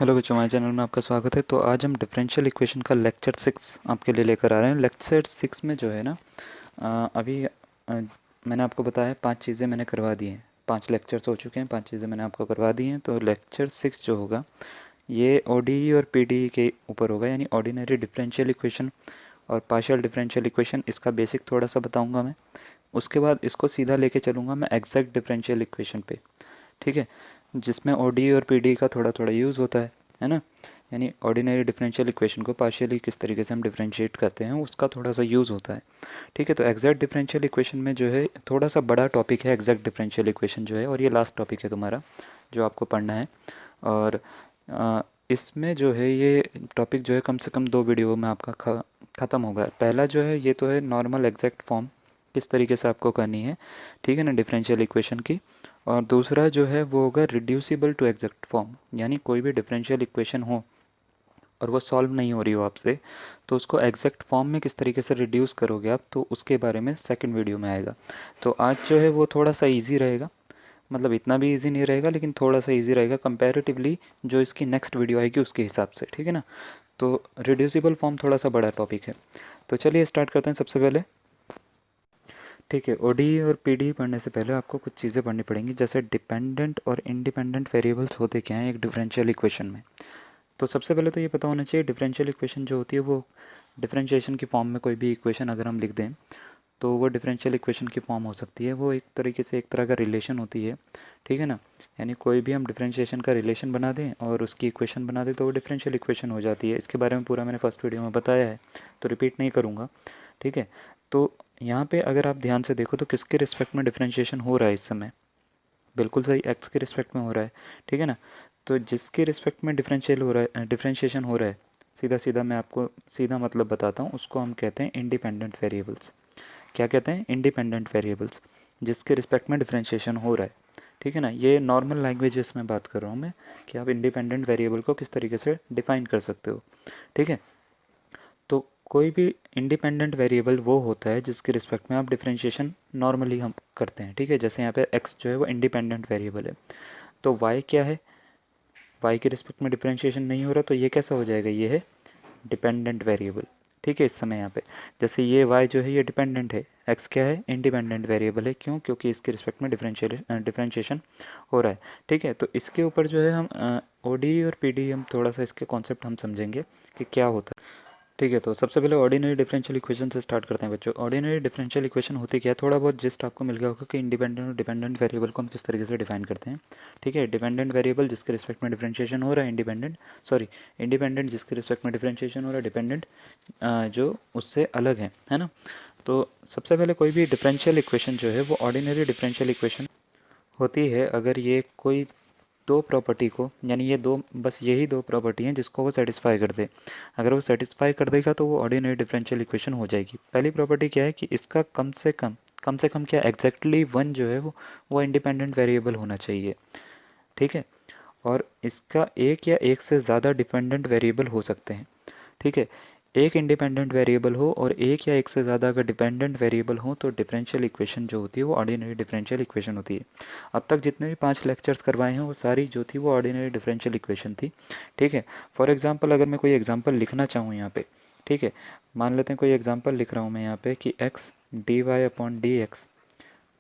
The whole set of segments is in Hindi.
हेलो बच्चों, हमारे चैनल में आपका स्वागत है। तो आज हम डिफरेंशियल इक्वेशन का लेक्चर 6 आपके लिए लेकर आ रहे हैं। लेक्चर 6 में जो है ना, अभी मैंने आपको बताया 5 चीज़ें मैंने करवा दी हैं। 5 लेक्चर्स हो चुके हैं, 5 चीज़ें मैंने आपको करवा दी हैं। तो लेक्चर 6 जो होगा ये ओडीई और पीडीई के ऊपर होगा, यानी ऑर्डिनरी डिफरेंशियल इक्वेशन और पार्शियल डिफरेंशियल इक्वेशन। इसका बेसिक थोड़ा सा बताऊँगा मैं। उसके बाद इसको सीधा लेके चलूँगा मैं एग्जैक्ट डिफरेंशियल इक्वेशन पे, ठीक है, जिसमें ओडी और पीडी का थोड़ा थोड़ा यूज़ होता है ना। यानी ऑर्डिनरी डिफरेंशियल इक्वेशन को पार्शियली किस तरीके से हम डिफरेंशिएट करते हैं उसका थोड़ा सा यूज़ होता है, ठीक है। तो एग्जैक्ट डिफरेंशियल इक्वेशन में जो है थोड़ा सा बड़ा टॉपिक है एग्जैक्ट डिफरेंशियल इक्वेशन जो है, और ये लास्ट टॉपिक है तुम्हारा जो आपको पढ़ना है। और इसमें जो है ये टॉपिक जो है कम से कम 2 वीडियो में आपका ख़त्म होगा। पहला जो है ये तो है नॉर्मल एग्जैक्ट फॉर्म किस तरीके से आपको करनी है, ठीक है ना, डिफरेंशियल इक्वेशन की। और दूसरा जो है वो होगा रिड्यूसिबल टू एग्जैक्ट फॉर्म, यानी कोई भी डिफरेंशियल इक्वेशन हो और वो सॉल्व नहीं हो रही हो आपसे, तो उसको एग्जैक्ट फॉर्म में किस तरीके से रिड्यूस करोगे आप, तो उसके बारे में सेकंड वीडियो में आएगा। तो आज जो है वो थोड़ा सा इजी रहेगा, मतलब इतना भी इजी नहीं रहेगा लेकिन थोड़ा सा इजी रहेगा कंपैरेटिवली जो इसकी नेक्स्ट वीडियो आएगी उसके हिसाब से, ठीक है ना। तो रिड्यूसिबल फॉर्म थोड़ा सा बड़ा टॉपिक है। तो चलिए स्टार्ट करते हैं सबसे पहले, ठीक है। ओडी और पीडी पढ़ने से पहले आपको कुछ चीज़ें पढ़नी पड़ेंगी, जैसे डिपेंडेंट और इंडिपेंडेंट वेरिएबल्स होते क्या हैं एक डिफरेंशियल इक्वेशन में। तो सबसे पहले तो ये पता होना चाहिए डिफरेंशियल इक्वेशन जो होती है वो डिफरेंशिएशन की फॉर्म में कोई भी इक्वेशन अगर हम लिख दें तो वो डिफरेंशियल इक्वेशन की फॉर्म हो सकती है। वो एक तरीके से एक तरह का रिलेशन होती है, ठीक है ना। यानी कोई भी हम डिफरेंशिएशन का रिलेशन बना दें और उसकी इक्वेशन बना दें तो वो डिफरेंशियल इक्वेशन हो जाती है। इसके बारे में पूरा मैंने फर्स्ट वीडियो में बताया है तो रिपीट नहीं करूँगा, ठीक है। तो यहाँ पे अगर आप ध्यान से देखो तो किसके रिस्पेक्ट में डिफरेंशिएशन हो रहा है इस समय, बिल्कुल सही एक्स के रिस्पेक्ट में हो रहा है, ठीक है ना। तो जिसके रिस्पेक्ट में डिफरेंशियल हो रहा है, डिफरेंशिएशन हो रहा है, सीधा सीधा मैं आपको सीधा मतलब बताता हूँ, उसको हम कहते हैं इंडिपेंडेंट वेरिएबल्स। क्या कहते हैं? इंडिपेंडेंट वेरिएबल्स, जिसके रिस्पेक्ट में डिफरेंशिएशन हो रहा है, ठीक है ना। ये नॉर्मल लैंग्वेजेस में बात कर रहा हूँ मैं कि आप इंडिपेंडेंट वेरिएबल को किस तरीके से डिफाइन कर सकते हो, ठीक है। तो कोई भी इंडिपेंडेंट वेरिएबल वो होता है जिसके रिस्पेक्ट में आप डिफरेंशिएशन नॉर्मली हम करते हैं, ठीक है। जैसे यहाँ पे x जो है वो इंडिपेंडेंट वेरिएबल है, तो y क्या है, y के रिस्पेक्ट में डिफरेंशिएशन नहीं हो रहा तो ये कैसा हो जाएगा, ये है डिपेंडेंट वेरिएबल, ठीक है। इस समय यहाँ पे जैसे ये y जो है ये डिपेंडेंट है, x क्या है, इंडिपेंडेंट वेरिएबल है। क्यों? क्योंकि इसके रिस्पेक्ट में डिफरेंशिएशन हो रहा है, ठीक है। तो इसके ऊपर जो है हम ओडी और पीडी हम थोड़ा सा इसके कॉन्सेप्ट हम समझेंगे कि क्या होता है, ठीक है। तो सबसे पहले ऑर्डिनरी डिफरेंशियल इक्वेशन से स्टार्ट करते हैं बच्चों। ऑर्डिनरी डिफरेंशियल इक्वेशन होती क्या है, थोड़ा बहुत जिस्ट आपको मिल गया होगा कि इंडिपेंडेंट और डिपेंडेंट वेरिएबल को हम किस तरीके से डिफाइन करते हैं, ठीक है। डिपेंडेंट वेरिएबल जिसके रिस्पेक्ट में डिफरेंशिएशन हो रहा है, इंडिपेंडेंट जिसके रिस्पेक्ट में डिफरेंशिएशन हो रहा है, डिपेंडेंट जो उससे अलग है ना। तो सबसे पहले कोई भी डिफरेंशियल इक्वेशन जो है वो ऑर्डिनरी डिफरेंशियल इक्वेशन होती है अगर ये कोई दो प्रॉपर्टी को, यानी ये दो, बस यही दो प्रॉपर्टी हैं जिसको वो सेटिस्फाई कर दे। अगर वो सेटिस्फाई कर देगा तो वो ऑर्डिनरी डिफरेंशियल इक्वेशन हो जाएगी। पहली प्रॉपर्टी क्या है कि इसका कम से कम क्या एग्जैक्टली वन जो है वो इंडिपेंडेंट वेरिएबल होना चाहिए, ठीक है। और इसका एक या एक से ज़्यादा डिपेंडेंट वेरिएबल हो सकते हैं, ठीक है। एक इंडिपेंडेंट वेरिएबल हो और एक या एक से ज़्यादा अगर डिपेंडेंट वेरिएबल हो तो डिफरेंशियल इक्वेशन जो होती है वो ऑर्डिनरी डिफरेंशियल इक्वेशन होती है। अब तक जितने भी 5 लेक्चर्स करवाए हैं वो सारी जो थी वो ऑर्डिनरी डिफरेंशियल इक्वेशन थी, ठीक है। फॉर एग्जांपल अगर मैं कोई एग्जांपल लिखना चाहूँ यहाँ पे, ठीक है, मान लेते हैं कोई एग्जांपल लिख रहा हूँ मैं यहाँ पे कि x d y upon d x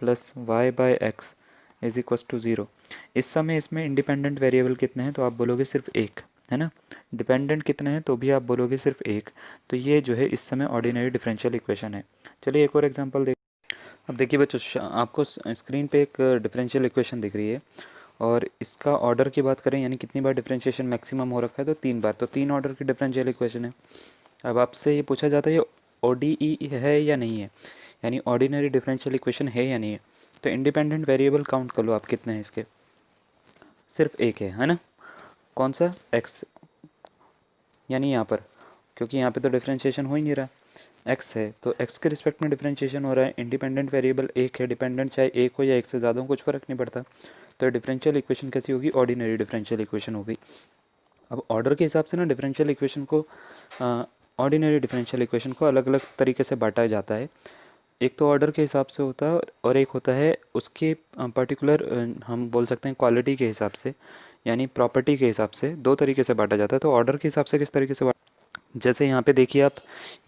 plus y by x is equals to zero. इस समय इसमें इंडिपेंडेंट वेरिएबल कितने हैं तो आप बोलोगे सिर्फ एक, है ना। डिपेंडेंट कितने हैं तो भी आप बोलोगे सिर्फ एक। तो ये जो है इस समय ऑर्डिनरी डिफरेंशियल इक्वेशन है। चलिए एक और एग्जांपल देख। अब देखिए बच्चों, आपको स्क्रीन पे एक डिफरेंशियल इक्वेशन दिख रही है और इसका ऑर्डर की बात करें यानी कितनी बार डिफरेंशिएशन मैक्सिमम हो रखा है तो 3 बार, तो 3 ऑर्डर की डिफरेंशियल इक्वेशन है। अब आपसे ये पूछा जाता है ये ODE है या नहीं है, यानी ऑर्डिनरी डिफरेंशियल इक्वेशन है या नहीं है। तो इंडिपेंडेंट वेरिएबल काउंट कर लो आप कितने हैं इसके, सिर्फ एक है ना। कौन सा, एक्स, यानी यहाँ पर, क्योंकि यहाँ पे तो डिफरेंशिएशन हो ही नहीं रहा, एक्स है तो एक्स के रिस्पेक्ट में डिफरेंशिएशन हो रहा है। इंडिपेंडेंट वेरिएबल एक है, डिपेंडेंट चाहे एक हो या एक से ज़्यादा हो कुछ फ़र्क नहीं पड़ता। तो डिफरेंशियल इक्वेशन कैसी होगी, ऑर्डिनरी डिफरेंशियल इक्वेशन होगी। अब ऑर्डर के हिसाब से ना डिफरेंशियल इक्वेशन को, ऑर्डिनरी डिफरेंशियल इक्वेशन को अलग अलग तरीके से बांटा जाता है। एक तो ऑर्डर के हिसाब से होता है और एक होता है उसके पर्टिकुलर हम बोल सकते हैं क्वालिटी के हिसाब से, यानी प्रॉपर्टी के हिसाब से दो तरीके से बांटा जाता है। तो ऑर्डर के हिसाब से किस तरीके से जैसे यहाँ पे देखिए आप,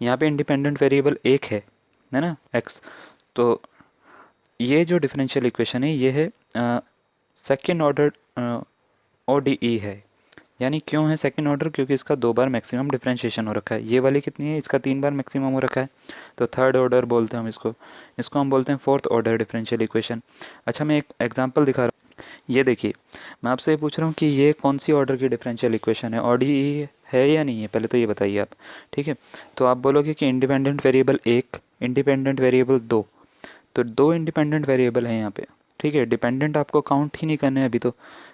यहाँ पे इंडिपेंडेंट वेरिएबल एक है ना, एक्स। तो ये जो डिफरेंशियल इक्वेशन है ये है सेकेंड ऑर्डर ODE है। यानी क्यों है सेकंड ऑर्डर? क्योंकि इसका 2 बार मैक्सिमम डिफरेंशिएशन हो रखा है। ये वाली कितनी है? इसका 3 बार मैक्सिमम हो रखा है, तो थर्ड ऑर्डर बोलते हैं हम इसको। इसको हम बोलते हैं फोर्थ ऑर्डर डिफरेंशियल इक्वेशन। अच्छा, मैं एक एग्जांपल दिखा रहा हूँ। ये देखिए, मैं आपसे ये पूछ रहा हूँ कि ये कौन सी ऑर्डर की डिफरेंशियल इक्वेशन है, ODE है या नहीं है, पहले तो ये बताइए आप। ठीक है, तो आप बोलोगे कि इंडिपेंडेंट वेरिएबल 1, इंडिपेंडेंट वेरिएबल 2, तो 2 इंडिपेंडेंट वेरिएबल हैं यहाँ पे। ठीक है, डिपेंडेंट आपको काउंट ही नहीं करने हैं अभी तो,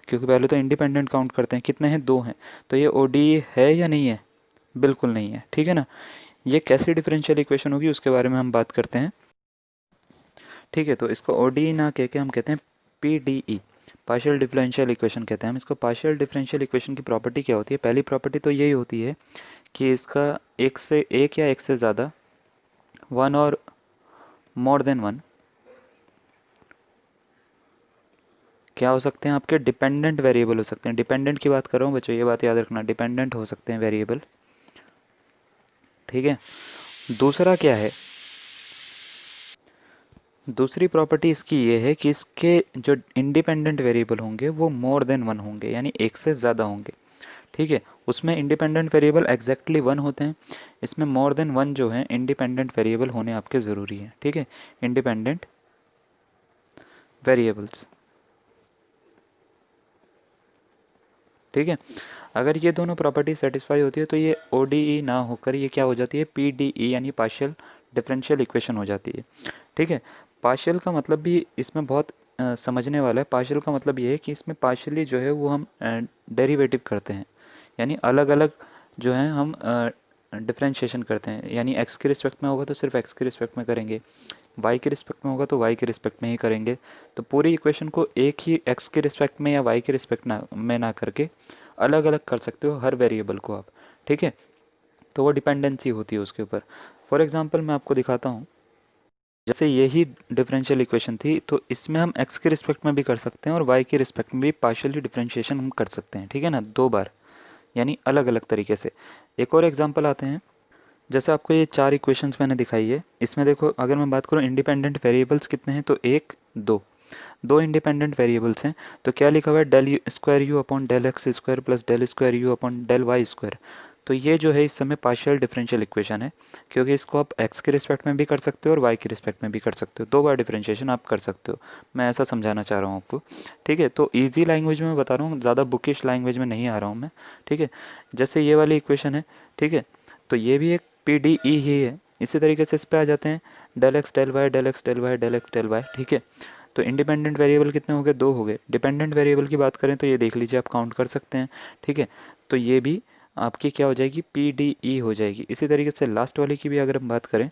क्योंकि पहले तो इंडिपेंडेंट काउंट करते हैं। कितने हैं? 2 हैं। तो ये ODE है या नहीं है? बिल्कुल नहीं है। ठीक है ना। ये कैसी डिफरेंशियल इक्वेशन होगी उसके बारे में हम बात करते हैं। ठीक है, तो इसको ODE ना कह के हम कहते हैं PDE, पार्शियल डिफरेंशियल इक्वेशन कहते हैं हम इसको। पार्शियल डिफरेंशियल इक्वेशन की प्रॉपर्टी क्या होती है? पहली प्रॉपर्टी तो यही होती है कि इसका एक या एक से ज़्यादा, वन और मोर देन वन, क्या हो सकते हैं? आपके डिपेंडेंट वेरिएबल हो सकते हैं। डिपेंडेंट की बात कर रहा हूँ बच्चों, ये बात याद रखना, डिपेंडेंट हो सकते हैं वेरिएबल। ठीक है, दूसरा क्या है? दूसरी प्रॉपर्टी इसकी ये है कि इसके जो इंडिपेंडेंट वेरिएबल होंगे वो मोर देन वन होंगे, यानी एक से ज़्यादा होंगे। ठीक है, उसमें इंडिपेंडेंट वेरिएबल एग्जैक्टली वन होते हैं, इसमें मोर देन वन जो है इंडिपेंडेंट वेरिएबल होने आपके ज़रूरी है। ठीक है, इंडिपेंडेंट वेरिएबल्स। ठीक है, अगर ये दोनों प्रॉपर्टी सेटिस्फाई होती है तो ये ODE ना होकर ये क्या हो जाती है? PDE, यानी पार्शियल डिफरेंशियल इक्वेशन हो जाती है। ठीक है, पार्शियल का मतलब भी इसमें बहुत समझने वाला है। पार्शियल का मतलब ये है कि इसमें पार्शियली जो है वो हम डेरिवेटिव करते हैं, यानी अलग अलग जो है हम डिफरेंशिएशन करते हैं। यानी एक्स के रिस्पेक्ट में होगा तो सिर्फ एक्स के रिस्पेक्ट में करेंगे, वाई के रिस्पेक्ट में होगा तो वाई के रिस्पेक्ट में ही करेंगे। तो पूरी इक्वेशन को एक ही एक्स के रिस्पेक्ट में या वाई के रिस्पेक्ट ना करके अलग अलग कर सकते हो हर वेरिएबल को आप। ठीक है, तो वो डिपेंडेंसी होती है उसके ऊपर। फॉर एग्जांपल मैं आपको दिखाता हूँ, जैसे यही डिफरेंशियल इक्वेशन थी तो इसमें हम एक्स के रिस्पेक्ट में भी कर सकते हैं और वाई के रिस्पेक्ट में भी पार्शियली डिफरेंशिएशन हम कर सकते हैं। ठीक है ना, 2 बार, यानी अलग अलग तरीके से। एक और एग्जांपल आते हैं, जैसे आपको ये 4 इक्वेशंस मैंने दिखाई है, इसमें देखो अगर मैं बात करूँ इंडिपेंडेंट वेरिएबल्स कितने हैं, तो 1, 2, 2 इंडिपेंडेंट वेरिएबल्स हैं। तो क्या लिखा हुआ है? Del square u upon del x square plus del square u upon del y square. तो ये जो है इस समय पार्शियल डिफरेंशियल इक्वेशन है, क्योंकि इसको आप एक्स के रिस्पेक्ट में भी कर सकते हो और वाई के रिस्पेक्ट में भी कर सकते हो। 2 बार डिफरेंशिएशन आप कर सकते हो, मैं ऐसा समझाना चाह रहा हूँ आपको। ठीक है, तो ईजी लैंग्वेज में बता रहा हूँ, ज़्यादा बुकिश लैंग्वेज में नहीं आ रहा हूँ मैं। ठीक है, जैसे ये वाली इक्वेशन है, ठीक है, तो ये भी एक PDE ही है। इसी तरीके से इस पे आ जाते हैं, del x del y del x del y del x del y. ठीक है, तो इंडिपेंडेंट वेरिएबल कितने हो गए? 2 हो गए। डिपेंडेंट वेरिएबल की बात करें तो ये देख लीजिए, आप काउंट कर सकते हैं। ठीक है, तो ये भी आपकी क्या हो जाएगी? PDE हो जाएगी। इसी तरीके से लास्ट वाले की भी अगर हम बात करें,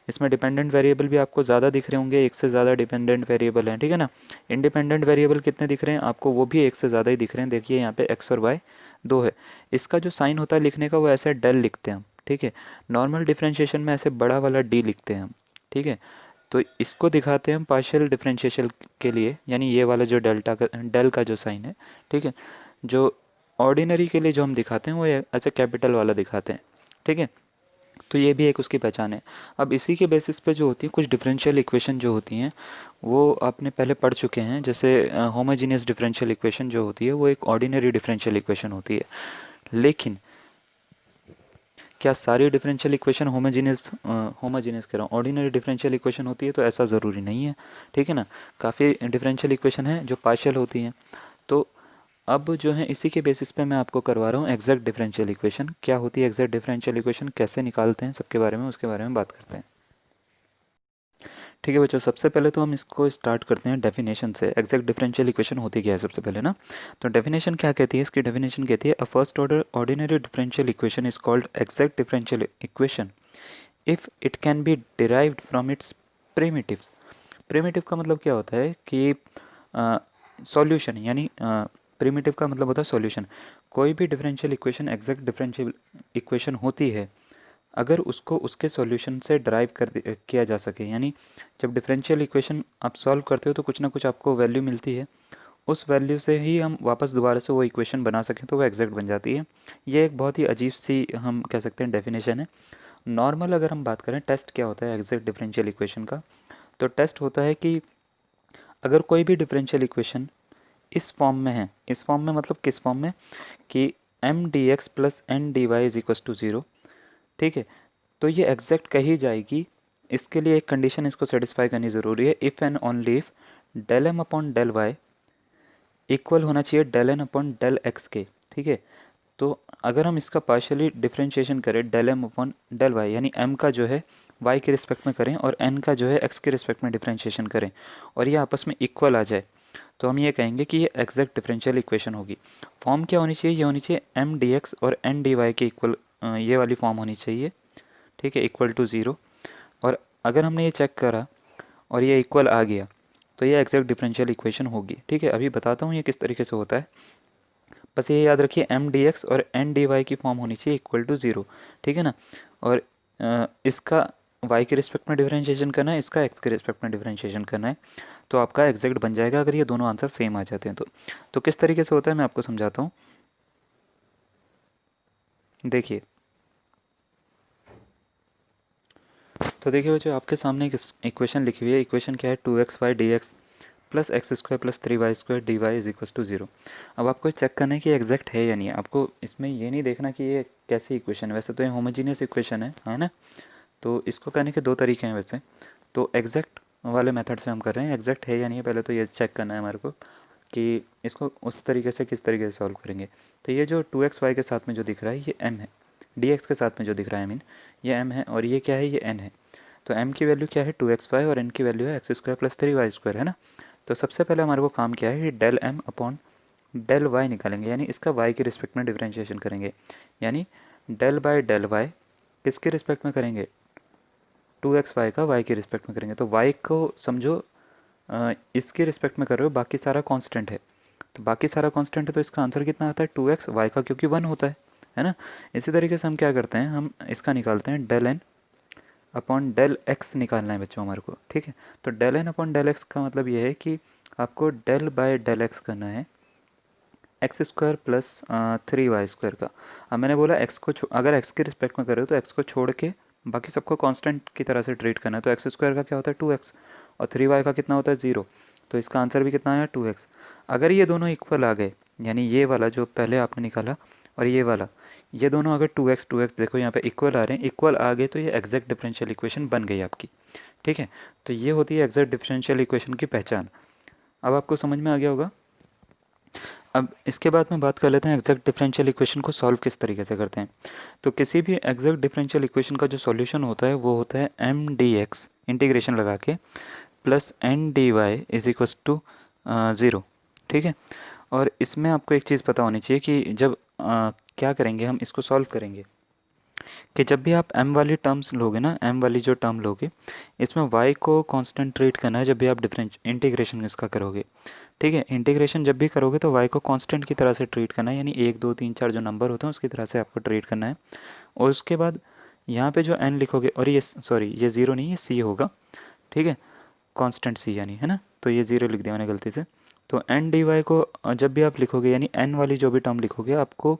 इसमें डिपेंडेंट वेरिएबल भी आपको ज़्यादा दिख रहे होंगे, एक से ज़्यादा डिपेंडेंट वेरिएबल हैं। ठीक है ना, इंडिपेंडेंट वेरिएबल कितने दिख रहे हैं आपको? वो भी एक से ज़्यादा ही दिख रहे हैं। देखिए यहाँ पे एक्स और वाई 2 है। इसका जो साइन होता है लिखने का वो ऐसे डेल लिखते हैं हम। ठीक है, नॉर्मल डिफरेंशिएशन में ऐसे बड़ा वाला D लिखते हैं हम। ठीक है, तो इसको दिखाते हैं हम पार्शियल डिफरेंशिएशन के लिए, यानी ये वाला जो डेल का जो साइन है। ठीक है, जो ऑर्डिनरी के लिए जो हम दिखाते हैं वो ऐसे कैपिटल वाला दिखाते हैं। ठीक है, तो ये भी एक उसकी पहचान है। अब इसी के बेसिस पे जो होती है कुछ डिफरेंशियल इक्वेशन जो होती हैं वो आपने पहले पढ़ चुके हैं। जैसे होमोजीनियस डिफरेंशियल इक्वेशन जो होती है वो एक ऑर्डिनरी डिफरेंशियल इक्वेशन होती है। लेकिन क्या सारी डिफरेंशियल इक्वेशन होमोजीनियस कह रहा हूँ, ऑर्डिनरी डिफरेंशियल इक्वेशन होती है? तो ऐसा ज़रूरी नहीं है। ठीक है ना, काफ़ी डिफरेंशियल इक्वेशन है जो पार्शियल होती हैं। तो अब जो है इसी के बेसिस पे मैं आपको करवा रहा हूँ एग्जैक्ट डिफरेंशियल इक्वेशन। क्या होती है एग्जैक्ट डिफरेंशियल इक्वेशन, कैसे निकालते हैं, सबके बारे में, उसके बारे में बात करते हैं। ठीक है बच्चों, सबसे पहले तो हम इसको स्टार्ट करते हैं डेफिनेशन से। एग्जैक्ट डिफरेंशियल इक्वेशन होती क्या है सबसे पहले ना, तो डेफिनेशन क्या कहती है? इसकी डेफिनेशन कहती है a first order ordinary differential equation is called exact differential equation if it can be derived from its primitives. Primitive का मतलब क्या होता है कि सॉल्यूशन, यानी प्रिमिटिव का मतलब होता है सॉल्यूशन। कोई भी differential equation exact differential equation होती है अगर उसको उसके सॉल्यूशन से ड्राइव किया जा सके। यानी जब डिफरेंशियल इक्वेशन आप सॉल्व करते हो तो कुछ ना कुछ आपको वैल्यू मिलती है, उस वैल्यू से ही हम वापस दोबारा से वो इक्वेशन बना सकें तो वो एग्जैक्ट बन जाती है। ये एक बहुत ही अजीब सी हम कह सकते हैं डेफिनेशन है। नॉर्मल अगर हम बात करें टेस्ट क्या होता है एग्जैक्ट डिफरेंशियल इक्वेशन का, तो टेस्ट होता है कि अगर कोई भी डिफरेंशियल इक्वेशन इस फॉर्म में है, इस फॉर्म में मतलब किस फॉर्म में, कि m D x plus n D Y is equals to zero, ठीक है, तो ये एग्जैक्ट कही जाएगी। इसके लिए एक कंडीशन इसको सेटिस्फाई करनी ज़रूरी है, if and only if del m upon del y equal होना चाहिए del n upon del x के, ठीक है। तो अगर हम इसका पार्शियली डिफरेंशिएशन करें del m upon del y, यानी एम का जो है वाई के रिस्पेक्ट में करें और एन का जो है एक्स के रिस्पेक्ट में डिफरेंशिएशन करें, और ये आपस में इक्वल आ जाए, तो हम ये कहेंगे कि ये एग्जैक्ट डिफरेंशियल इक्वेशन होगी। फॉर्म क्या होनी चाहिए, ये होनी चाहिए एम डी एक्स और एन डी वाई के इक्वल, ये वाली फॉर्म होनी चाहिए, ठीक है, इक्वल टू ज़ीरो। और अगर हमने ये चेक करा और ये इक्वल आ गया तो ये एग्जैक्ट डिफरेंशियल इक्वेशन होगी, ठीक है। अभी बताता हूँ ये किस तरीके से होता है। बस ये याद रखिए एम डी एक्स और एन डी वाई की फॉर्म होनी चाहिए इक्वल टू ज़ीरो, ठीक है ना। और इसका वाई के रिस्पेक्ट में डिफरेंशिएशन करना है, इसका एक्स के रिस्पेक्ट में डिफरेंशिएशन करना है, तो आपका एग्जैक्ट बन जाएगा अगर ये दोनों आंसर सेम आ जाते हैं तो किस तरीके से होता है मैं आपको समझाता हूँ। देखिए, तो देखिए वो जो आपके सामने एक इक्वेशन लिखी हुई है, इक्वेशन क्या है, two x y d x plus x square plus three y square d Y is equals to zero. अब आपको चेक करना है कि एग्जैक्ट है या नहीं है। आपको इसमें ये नहीं देखना कि ये कैसी इक्वेशन है, वैसे तो ये होमोजीनियस इक्वेशन है ना। तो इसको करने के दो तरीके हैं वैसे, तो एग्जैक्ट वाले मेथड से हम कर रहे हैं, एग्जैक्ट है या नहीं है पहले तो ये चेक करना है हमारे को कि इसको उस तरीके से किस तरीके से सॉल्व करेंगे। तो ये जो टू एक्स वाई के साथ में जो दिख रहा है ये एम है, डी एक्स के साथ में जो दिख रहा है मीन ये एम है, और ये क्या है, ये एन है। तो एम की वैल्यू क्या है, टू एक्स वाई, और एन की वैल्यू है x square plus three y square, है ना। तो सबसे पहले हमारे को काम क्या है कि del m upon del y निकालेंगे, यानी इसका वाई के रिस्पेक्ट में डिफरेंशिएशन करेंगे, यानी डेल बाय डेल वाई किसके रिस्पेक्ट में करेंगे, टू एक्स वाई का वाई के रिस्पेक्ट में करेंगे। तो वाई को समझो इसके रिस्पेक्ट में कर रहे हो, बाकी सारा कांस्टेंट है, तो बाकी सारा कांस्टेंट है तो इसका आंसर कितना आता है, टू एक्स, वाई का क्योंकि वन होता है ना। इसी तरीके से हम क्या करते हैं, हम इसका निकालते हैं del n upon del x निकालना है बच्चों हमारे को, ठीक है। तो del n upon del x का मतलब ये है कि आपको डेल बाय डेल एक्स करना है x square plus three y square का। अब मैंने बोला एक्स को अगर एक्स के रिस्पेक्ट में करो तो एक्स को छोड़ के बाकी सबको कांस्टेंट की तरह से ट्रीट करना है। तो एक्स स्क्वायर का क्या होता है, टू एक्स, और थ्री वाई का कितना होता है, ज़ीरो। तो इसका आंसर भी कितना आया, टू एक्स। अगर ये दोनों इक्वल आ गए, यानी ये वाला जो पहले आपने निकाला और ये वाला, ये दोनों अगर टू एक्स देखो यहाँ पे इक्वल आ रहे हैं, इक्वल आ गए तो ये एग्जैक्ट डिफरेंशियल इक्वेशन बन गई आपकी, ठीक है। तो ये होती है एग्जैक्ट डिफरेंशियल इक्वेशन की पहचान। अब आपको समझ में आ गया होगा। अब इसके बाद में बात कर लेते हैं एग्जैक्ट डिफरेंशियल इक्वेशन को सॉल्व किस तरीके से करते हैं। तो किसी भी एग्जैक्ट डिफरेंशियल इक्वेशन का जो सॉल्यूशन होता है वो होता है एम डी एक्स इंटीग्रेशन लगा के plus n D Y is equals to zero, ठीक है। और इसमें आपको एक चीज़ पता होनी चाहिए कि जब क्या करेंगे हम इसको सॉल्व करेंगे, कि जब भी आप m वाली टर्म्स लोगे ना, m वाली जो टर्म लोगे, इसमें y को कांस्टेंट ट्रीट करना है जब भी आप डिफरेंस इंटीग्रेशन इसका करोगे, ठीक है। इंटीग्रेशन जब भी करोगे तो y को कांस्टेंट की तरह से ट्रीट करना है, यानी एक दो तीन चार जो नंबर होते हैं उसकी तरह से आपको ट्रीट करना है। और उसके बाद यहाँ पे जो n लिखोगे, और ये सॉरी ये ज़ीरो नहीं, ये c होगा, ठीक है, कांस्टेंट c यानी, है ना। तो ये ज़ीरो लिख दिया मैंने गलती से। तो एन डी वाई को जब भी आप लिखोगे, यानी n वाली जो भी टर्म लिखोगे, आपको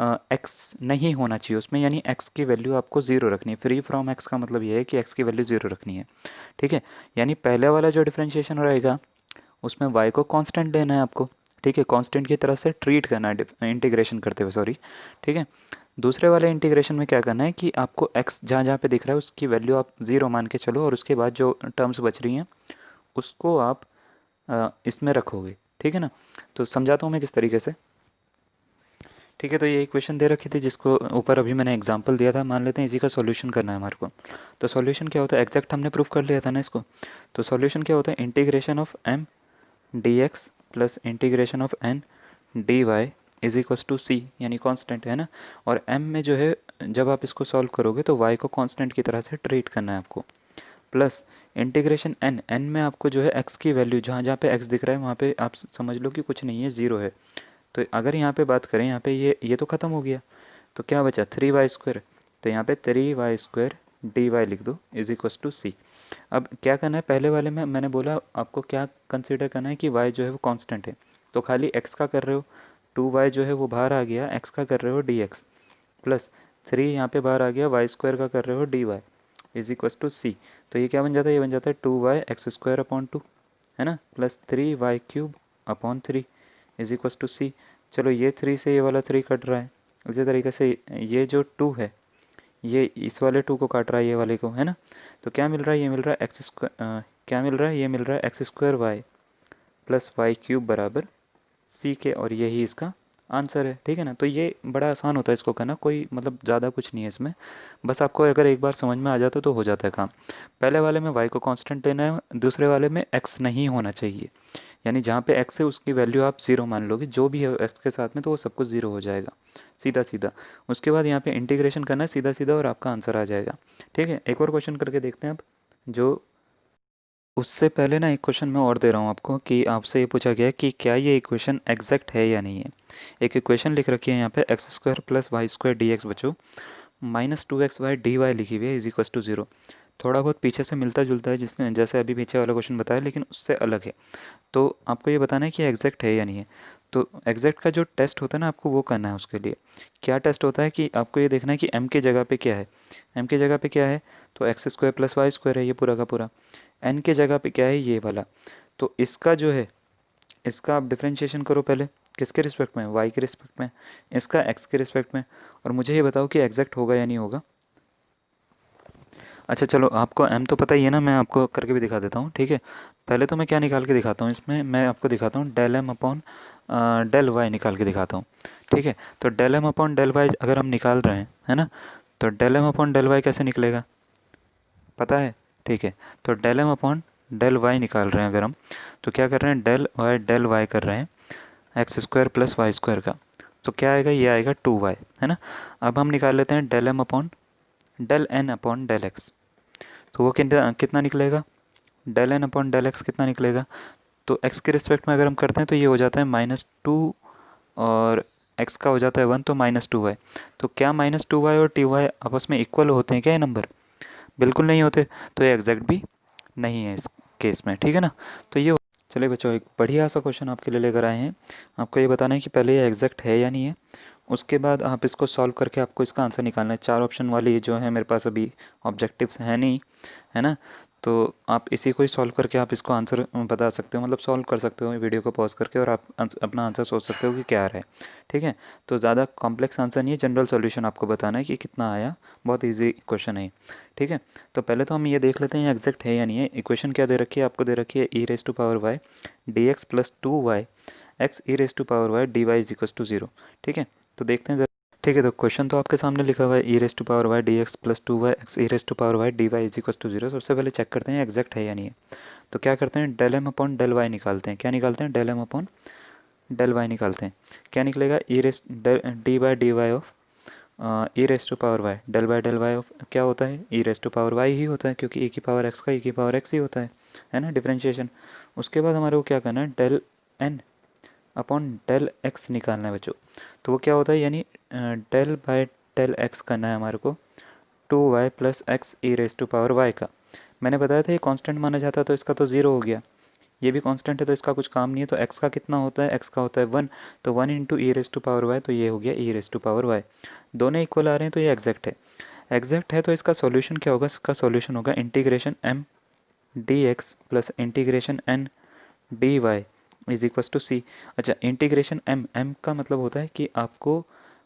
एक्स नहीं होना चाहिए उसमें, यानी एक्स की वैल्यू आपको ज़ीरो रखनी है। फ्री फ्रॉम एक्स का मतलब ये है कि एक्स की वैल्यू ज़ीरो रखनी है, ठीक है। यानी पहले वाला जो डिफरेंशिएशन रहेगा उसमें वाई को कांस्टेंट लेना है आपको, ठीक है, कांस्टेंट की तरह से ट्रीट करना है इंटीग्रेशन करते हुए, सॉरी, ठीक है। दूसरे वाले इंटीग्रेशन में क्या करना है कि आपको एक्स जहाँ जहाँ पे दिख रहा है उसकी वैल्यू आप ज़ीरो मान के चलो, और उसके बाद जो टर्म्स बच रही हैं उसको आप इसमें रखोगे, ठीक है ना। तो समझाता हूँ मैं किस तरीके से, ठीक है। तो ये इक्वेशन दे रखी थी जिसको ऊपर अभी मैंने एग्जांपल दिया था, मान लेते हैं इसी का सॉल्यूशन करना है हमारे को। तो सॉल्यूशन क्या होता है, एग्जैक्ट हमने प्रूफ कर लिया था ना इसको। तो सॉल्यूशन क्या होता है, integration of M D x plus integration of N D Y is equals to C, यानी कांस्टेंट है ना। और एम में जो है जब आप इसको सॉल्व करोगे तो वाई को कांस्टेंट की तरह से ट्रीट करना है आपको, प्लस इंटीग्रेशन एन, एन में आपको जो है एक्स की वैल्यू जहाँ जहाँ पे एक्स दिख रहा है वहाँ पे आप समझ लो कि कुछ नहीं है, ज़ीरो है। तो अगर यहाँ पे बात करें, यहाँ पे ये तो ख़त्म हो गया, तो क्या बचा, थ्री वाई स्क्वायर। तो यहाँ पे three y square d y लिख दो इज इक्वस टू सी। अब क्या करना है, पहले वाले में मैंने बोला आपको क्या कंसीडर करना है कि वाई जो है वो कांस्टेंट है, तो खाली x का कर रहे हो, 2y जो है वो बाहर आ गया, x का कर रहे हो dx, प्लस 3 यहाँ पे बाहर आ गया, वाई स्क्वायर का कर रहे हो dy is equals to C. तो ये क्या बन जाता है, ये बन जाता है 2y x² अपॉन 2, है ना, plus 3y³ upon 3 is equals to C. चलो ये 3 से ये वाला 3 कट रहा है, उसी तरीके से ये जो 2 है ये इस वाले 2 को काट रहा है, ये वाले को, है ना। तो क्या मिल रहा है, ये मिल रहा है एक्स स्क्वायर, क्या मिल रहा है, ये मिल रहा है x² प्लस y³ बराबर सी के, और यही इसका आंसर है। ठीक है ना। तो ये बड़ा आसान होता है इसको करना, कोई मतलब ज़्यादा कुछ नहीं है इसमें, बस आपको अगर एक बार समझ में आ जाता तो हो जाता है काम। पहले वाले में y को कांस्टेंट लेना है, दूसरे वाले में x नहीं होना चाहिए, यानी जहाँ पे x है उसकी वैल्यू आप ज़ीरो मान लोगे, जो भी है x के साथ में तो वो सब कुछ ज़ीरो हो जाएगा सीधा सीधा। उसके बाद यहाँ पे इंटीग्रेशन करना है सीधा सीधा और आपका आंसर आ जाएगा। ठीक है, एक और क्वेश्चन करके देखते हैं अब। जो उससे पहले ना एक क्वेश्चन मैं और दे रहा हूँ आपको, कि आपसे ये पूछा गया है कि क्या ये इक्वेशन एग्जैक्ट है या नहीं है। एक इक्वेशन लिख रखी है यहाँ पे x² प्लस y² dx बचो माइनस 2xy dy लिखी हुई है इज इक्वस टू 0। थोड़ा बहुत पीछे से मिलता जुलता है, जिसमें जैसे अभी पीछे वाला क्वेश्चन बताया, लेकिन उससे अलग है। तो आपको ये बताना है कि एग्जैक्ट है या नहीं है। तो एग्जैक्ट का जो टेस्ट होता है ना, आपको वो करना है। उसके लिए क्या टेस्ट होता है कि आपको ये देखना है कि m की जगह पे क्या है। m की जगह पे क्या है, तो x² प्लस y² है ये पूरा का पूरा। n की जगह पे क्या है, ये वाला। तो इसका जो है, इसका आप डिफ्रेंशिएशन करो पहले, किसके रिस्पेक्ट में, y के रिस्पेक्ट में, इसका x के रिस्पेक्ट में, और मुझे ये बताओ कि एग्जैक्ट होगा या नहीं होगा। अच्छा चलो, आपको m तो पता ही है ना, मैं आपको करके भी दिखा देता हूँ। ठीक है, पहले तो मैं क्या निकाल के दिखाता हूँ इसमें, मैं आपको दिखाता हूँ del m upon del y निकाल के दिखाता हूँ। ठीक है, तो del m upon del y अगर हम निकाल रहे हैं, है ना, तो del m upon del y कैसे निकलेगा, पता है। ठीक है, तो del m upon del y निकाल रहे हैं अगर हम, तो क्या कर रहे हैं, डेल वाई कर रहे हैं x² प्लस y² का। तो क्या आएगा, ये आएगा 2y, है ना। अब हम निकाल लेते हैं del m upon del n upon del x। तो वो कितना कितना निकलेगा, del n upon del x कितना निकलेगा। तो x के रिस्पेक्ट में अगर हम करते हैं तो ये हो जाता है -2, और x का हो जाता है 1, तो -2y। तो क्या -2y और ty आपस में इक्वल होते हैं क्या ये नंबर, बिल्कुल नहीं होते। तो ये एग्जैक्ट भी नहीं है इस केस में। ठीक है ना। तो ये चलिए बच्चों, एक बढ़िया सा क्वेश्चन आपके लिए लेकर आए हैं। आपको ये बताना है कि पहले ये एग्जैक्ट है या नहीं है, उसके बाद आप इसको सॉल्व करके आपको इसका आंसर निकालना है। 4 ऑप्शन वाली जो है मेरे पास अभी ऑब्जेक्टिव्स है नहीं, है ना। तो आप इसी को ही सॉल्व करके आप इसको आंसर बता सकते हो, मतलब सॉल्व कर सकते हो वीडियो को पॉज करके, और आप अपना आंसर सोच सकते हो कि क्या आ रहा है। ठीक है, तो ज़्यादा कॉम्प्लेक्स आंसर नहीं है, जनरल सॉल्यूशन आपको बताना है कि कितना आया, बहुत इजी क्वेश्चन है। ठीक है, तो पहले तो हम ये देख लेते हैं एग्जैक्ट है या नहीं है। इक्वेशन क्या दे रखी है, आपको दे रखी है e⁻y dx plus 2y x e⁻y dy is equals to 0। ठीक है, तो देखते हैं जरा। ठीक है, तो क्वेश्चन तो आपके सामने लिखा हुआ है e⁻y dx plus 2y x e⁻y dy is equals to 0। सबसे पहले चेक करते हैं एग्जैक्ट है या नहीं है। तो क्या करते हैं, del m upon del y निकालते हैं। क्या निकालते हैं, del m upon del y निकालते हैं। क्या निकलेगा, d by d y of e⁻y, del y of क्या होता है, e⁻y ही होता है, क्योंकि e की पावर x का e की पावर x ही होता है ना, डिफ्रेंशिएशन। उसके बाद हमारे को क्या करना है, del n upon del x निकालना है बच्चों। तो वो क्या होता है, यानी डेल बाय डेल x करना है हमारे को 2y प्लस एक्स e⁻y का। मैंने बताया था ये कांस्टेंट माना जाता है, तो इसका तो ज़ीरो हो गया। ये भी कांस्टेंट है तो इसका कुछ काम नहीं है। तो x का कितना होता है, x का होता है 1, तो 1 इंटू e⁻y, तो ये हो गया e⁻y। दोनों इक्वल आ रहे हैं, तो ये एग्जैक्ट है। एग्जैक्ट है तो इसका सॉल्यूशन क्या होगा, इसका सॉल्यूशन होगा integration m dx plus integration n dy is equals to C. अच्छा, इंटीग्रेशन m का मतलब होता है कि आपको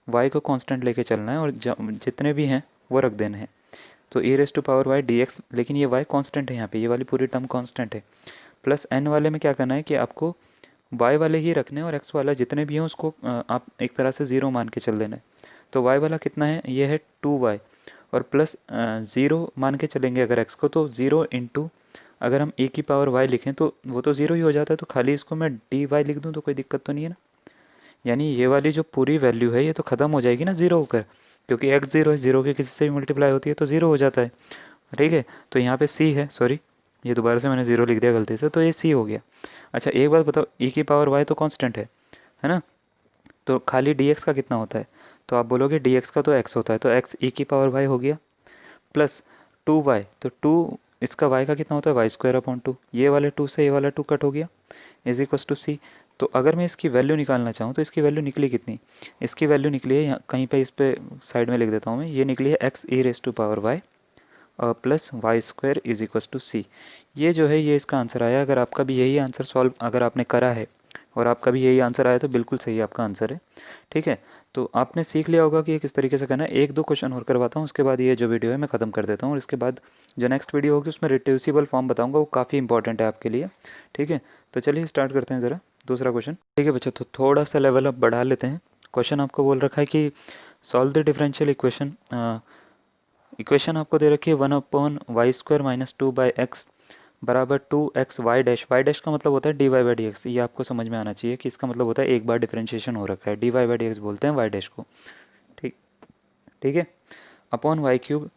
y को कांस्टेंट लेके चलना है, और जितने भी हैं वो रख देने हैं। तो e⁻y dx, लेकिन ये y कांस्टेंट है यहाँ पे, ये वाली पूरी टर्म कांस्टेंट है। प्लस n वाले में क्या करना है कि आपको y वाले ही रखने हैं, और x वाला जितने भी हैं उसको आप एक तरह से ज़ीरो मान के चल देना है। तो y वाला कितना है, ये है 2y, और प्लस ज़ीरो मान के चलेंगे अगर x को, तो ज़ीरो इंटू अगर हम e की पावर y लिखें तो वो तो ज़ीरो ही हो जाता है। तो खाली इसको मैं dy लिख दूँ तो कोई दिक्कत तो नहीं है ना। यानी ये वाली जो पूरी वैल्यू है ये तो ख़त्म हो जाएगी ना ज़ीरो होकर, क्योंकि x ज़ीरो है, ज़ीरो के किसी से भी मल्टीप्लाई होती है तो ज़ीरो हो जाता है। ठीक है, तो यहाँ पे c है, सॉरी ये दोबारा से मैंने ज़ीरो लिख दिया गलती से, तो ये c हो गया। अच्छा एक बात बताओ, e की पावर y तो कांस्टेंट है ना, तो खाली dx का कितना होता है, तो आप बोलोगे dx का तो x होता है, तो x e की पावर y हो गया, प्लस 2y, तो 2 इसका y का कितना होता है, y² अपॉन 2, ये वाले 2 से ये वाला 2 कट हो गया, इज इक्वस टू सी। तो अगर मैं इसकी वैल्यू निकालना चाहूँ तो इसकी वैल्यू निकली कितनी, इसकी वैल्यू निकली है यहाँ कहीं पे, इस पे साइड में लिख देता हूँ मैं, ये निकली है X E raise to power Y plus Y square is equals to C. ये जो है ये इसका आंसर आया। अगर आपका भी यही आंसर सॉल्व अगर आपने करा है और आपका भी यही आंसर आया तो बिल्कुल सही आपका आंसर है। ठीक है, तो आपने सीख लिया होगा कि ये किस तरीके से करना है। एक दो क्वेश्चन और करवाता हूँ, उसके बाद ये जो वीडियो है मैं ख़त्म कर देता हूँ, और इसके बाद जो नेक्स्ट वीडियो होगी उसमें रिड्यूसिबल फॉर्म बताऊँगा, वो काफ़ी इंपॉर्टेंट है आपके लिए। ठीक है, तो चलिए स्टार्ट करते हैं ज़रा दूसरा क्वेश्चन। ठीक है बच्चों, तो थोड़ा सा लेवल अप बढ़ा लेते हैं। क्वेश्चन आपको बोल रखा है कि solve the differential equation. Equation आपको दे रखी है 1/y² माइनस 2/x बराबर 2x y डैश का मतलब होता है dy बाई डी एक्स। ये आपको समझ में आना चाहिए कि इसका मतलब होता है एक बार डिफरेंशिएशन हो रखा है, dy बाई डी एक्स बोलते हैं y डैश को। ठीक, ठीक है, upon y³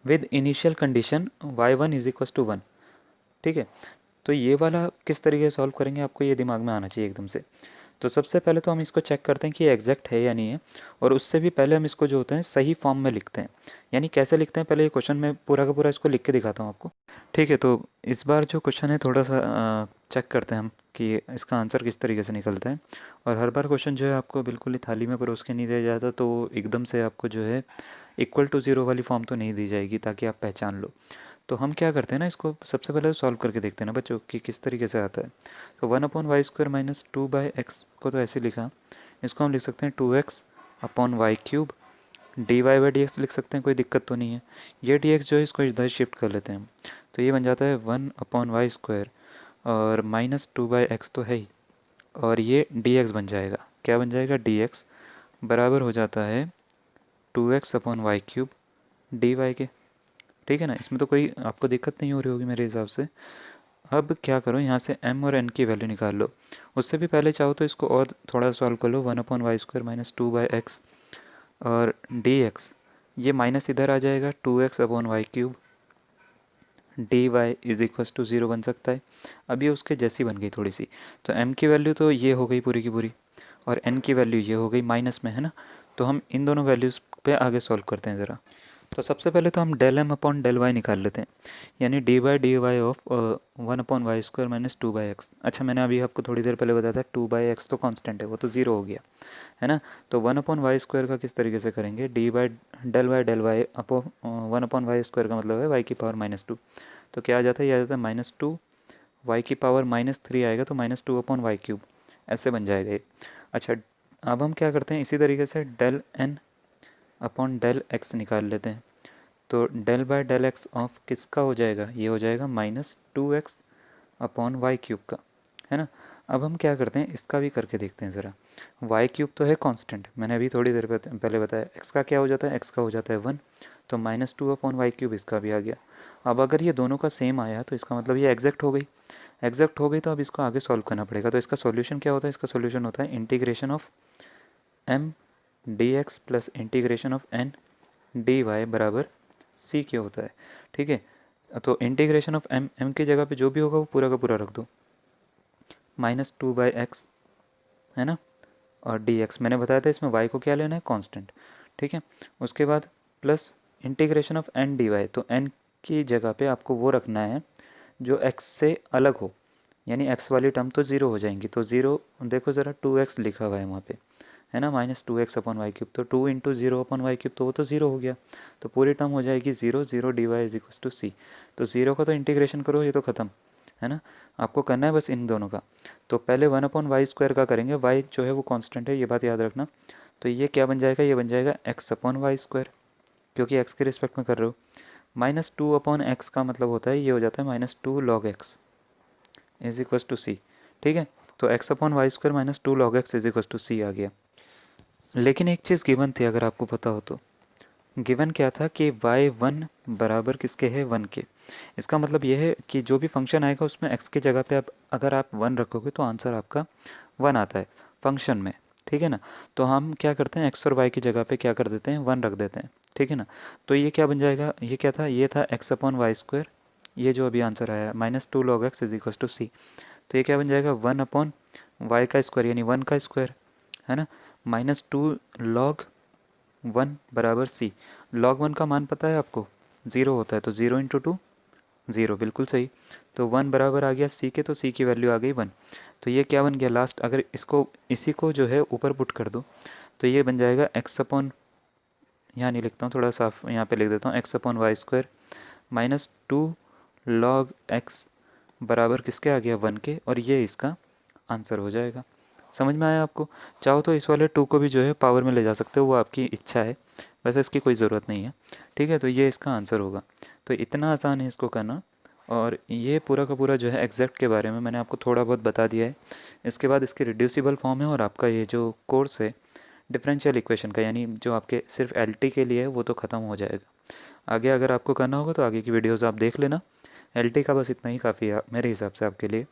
with initial condition y1 is equals to 1। ठीक है, तो ये वाला किस तरीके से सॉल्व करेंगे आपको ये दिमाग में आना चाहिए एकदम से। तो सबसे पहले तो हम इसको चेक करते हैं कि ये एग्जैक्ट है या नहीं है, और उससे भी पहले हम इसको जो होता है सही फॉर्म में लिखते हैं। यानी कैसे लिखते हैं, पहले ये क्वेश्चन में पूरा का पूरा इसको लिख के दिखाता हूँ आपको। ठीक है, तो इस बार जो क्वेश्चन है थोड़ा सा चेक करते हैं हम कि इसका आंसर किस तरीके से निकलता है। और हर बार क्वेश्चन जो है आपको बिल्कुल ही थाली में परोस के नहीं दिया जाता, तो एकदम से आपको जो है इक्वल टू ज़ीरो वाली फॉर्म तो नहीं दी जाएगी, ताकि आप पहचान लो। तो हम क्या करते हैं ना, इसको सबसे पहले सॉल्व करके देखते हैं ना बच्चों कि किस तरीके से आता है। तो 1/y² माइनस 2/x को तो ऐसे लिखा, इसको हम लिख सकते हैं 2x/y³ dy/dx लिख सकते हैं, कोई दिक्कत तो नहीं है। ये dx जो है इसको इधर शिफ्ट कर लेते हैं हम, तो ये बन जाता है 1/y² और माइनस 2/x तो है ही, और ये dx बन जाएगा। क्या बन जाएगा, dx बराबर हो जाता है 2x/y³ dy के। ठीक है ना, इसमें तो कोई आपको दिक्कत नहीं हो रही होगी मेरे हिसाब से। अब क्या करो, यहाँ से m और n की वैल्यू निकाल लो। उससे भी पहले चाहो तो इसको और थोड़ा सॉल्व कर लो, 1/y² माइनस 2/x और dx, ये माइनस इधर आ जाएगा 2x/y³ dy is equals to 0 बन सकता है। अब ये उसके जैसी बन गई थोड़ी सी। तो m की वैल्यू तो ये हो गई पूरी की पूरी, और n की वैल्यू ये हो गई माइनस में, है ना। तो हम इन दोनों वैल्यूज़ पे आगे सॉल्व करते हैं ज़रा। तो सबसे पहले तो हम del m upon del y निकाल लेते हैं, यानी dy/dy of 1/y² minus 2/x। अच्छा, मैंने अभी आपको थोड़ी देर पहले बताया था 2/x तो कांस्टेंट है, वो तो ज़ीरो हो गया, है ना। तो 1/y² का किस तरीके से करेंगे, dy/डेल वाई अपो 1/y² का मतलब है y⁻²। तो क्या आ जाता है, ये आ जाता है -2, y⁻³ आएगा तो -2/y³, ऐसे बन जाएगा ये। अच्छा, अब हम क्या करते हैं, इसी तरीके से del n upon del x निकाल लेते हैं। तो del by del x of किसका हो जाएगा, ये हो जाएगा -2x/y³ का, है ना। अब हम क्या करते हैं, इसका भी करके देखते हैं ज़रा। y³ तो है कांस्टेंट, मैंने अभी थोड़ी देर पहले बताया। x का क्या हो जाता है, x का हो जाता है 1, तो -2/y³ इसका भी आ गया। अब अगर ये दोनों का सेम आया तो इसका मतलब ये एग्जैक्ट हो गई। एग्जैक्ट हो गई तो अब इसको आगे सॉल्व करना पड़ेगा। तो इसका सॉल्यूशन क्या होता है, इसका सॉल्यूशन होता है integration of m dx plus integration of n dy बराबर सी के होता है। ठीक है, तो इंटीग्रेशन ऑफ m की जगह पे जो भी होगा वो पूरा का पूरा रख दो, -2/x, है ना। और dx मैंने बताया था इसमें y को क्या लेना है, कांस्टेंट। ठीक है, उसके बाद plus integration of n dy, तो n की जगह पे आपको वो रखना है जो x से अलग हो, यानी x वाली टर्म तो ज़ीरो हो जाएंगी। तो ज़ीरो देखो ज़रा, 2x लिखा हुआ है वहाँ पे, है ना, -2x/y³। तो 2 × 0/y³ तो वो तो ज़ीरो हो गया, तो पूरी टर्म हो जाएगी 0, 0 dy is equals to C. तो ज़ीरो का तो इंटीग्रेशन करो, ये तो ख़त्म, है ना। आपको करना है बस इन दोनों का। तो पहले 1/y² का करेंगे, y जो है वो कांस्टेंट है, ये बात याद रखना। तो ये क्या बन जाएगा, ये बन जाएगा x/y², क्योंकि x के रिस्पेक्ट में कर रहे हो। -2/x का मतलब होता है, ये हो जाता है -2 log x is equals to C. ठीक है, तो x/y² -2 log x is equals to C आ गया। लेकिन एक चीज़ गिवन थी, अगर आपको पता हो तो। गिवन क्या था कि y1 बराबर किसके है, 1 के। इसका मतलब ये है कि जो भी फंक्शन आएगा उसमें x की जगह पे आप अगर आप 1 रखोगे तो आंसर आपका 1 आता है फंक्शन में। ठीक है ना, तो हम क्या करते हैं, x और y की जगह पे क्या कर देते हैं, 1 रख देते हैं। ठीक है ना, तो ये क्या बन जाएगा, ये क्या था, ये था x/y², ये जो अभी आंसर आया -2 log x is equals to C. तो ये क्या बन जाएगा, 1/y का स्क्वायर, यानी 1 का स्क्वायर, है ना, -2 log 1 बराबर सी। log 1 का मान पता है आपको, 0 होता है, तो 0 × 2 0, बिल्कुल सही। तो 1 बराबर आ गया सी के, तो सी की वैल्यू आ गई 1। तो ये क्या बन गया लास्ट, अगर इसको इसी को जो है ऊपर पुट कर दो तो ये बन जाएगा एक्स अपॉन, यहाँ नहीं लिखता हूँ, थोड़ा साफ यहाँ पे लिख देता हूँ, x upon y square minus 2 log x बराबर किसके आ गया 1 के, और ये इसका आंसर हो जाएगा। समझ में आया आपको? चाहो तो इस वाले 2 को भी जो है पावर में ले जा सकते हो, वो आपकी इच्छा है, वैसे इसकी कोई ज़रूरत नहीं है। ठीक है, तो ये इसका आंसर होगा। तो इतना आसान है इसको करना। और ये पूरा का पूरा जो है एग्जैक्ट के बारे में मैंने आपको थोड़ा बहुत बता दिया है। इसके बाद इसकी रिड्यूसिबल फॉर्म है, और आपका ये जो कोर्स है डिफरेंशियल इक्वेशन का, यानी जो आपके सिर्फ एलटी के लिए है, वो तो ख़त्म हो जाएगा। आगे अगर आपको करना होगा तो आगे की वीडियोज़ आप देख लेना। एलटी का बस इतना ही काफ़ी है मेरे हिसाब से आपके लिए।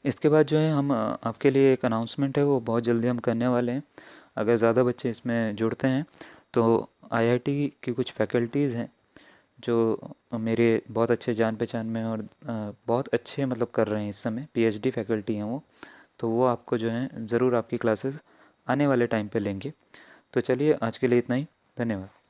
इसके बाद जो है हम आपके लिए एक अनाउंसमेंट है वो बहुत जल्दी हम करने वाले हैं। अगर ज़्यादा बच्चे इसमें जुड़ते हैं तो आईआईटी की कुछ फैकल्टीज़ हैं जो मेरे बहुत अच्छे जान पहचान में, और बहुत अच्छे मतलब कर रहे हैं इस समय, पीएचडी फैकल्टी हैं वो। तो वो आपको जो है ज़रूर आपकी क्लासेस आने वाले टाइम पे लेंगे। तो चलिए आज के लिए इतना ही। धन्यवाद।